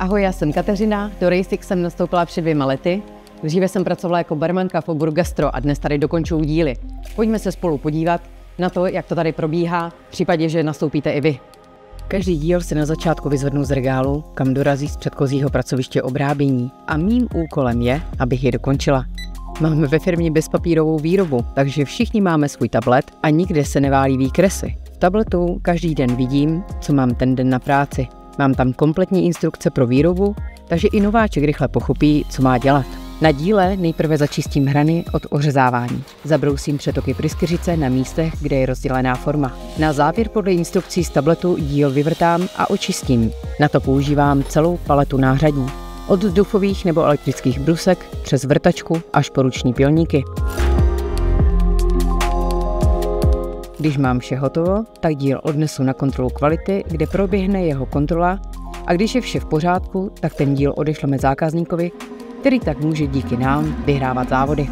Ahoj, já jsem Kateřina, do Rejsix jsem nastoupila před 2 lety. Dříve jsem pracovala jako barmanka v oboru gastro a dnes tady dokončuju díly. Pojďme se spolu podívat na to, jak to tady probíhá, v případě, že nastoupíte i vy. Každý díl si na začátku vyzvednu z regálu, kam dorazí z předchozího pracoviště obrábění a mým úkolem je, abych je dokončila. Máme ve firmě bezpapírovou výrobu, takže všichni máme svůj tablet a nikde se neválí výkresy. V tabletu každý den vidím, co mám ten den na práci. Mám tam kompletní instrukce pro výrobu, takže i nováček rychle pochopí, co má dělat. Na díle nejprve začistím hrany od ořezávání. Zabrousím přetoky pryskyřice na místech, kde je rozdělená forma. Na závěr podle instrukcí z tabletu díl vyvrtám a očistím. Na to používám celou paletu nářadí. Od vzduchových nebo elektrických brusek přes vrtačku až po ruční pilníky. Když mám vše hotovo, tak díl odnesu na kontrolu kvality, kde proběhne jeho kontrola, a když je vše v pořádku, tak ten díl odešleme zákazníkovi, který tak může díky nám vyhrávat závody.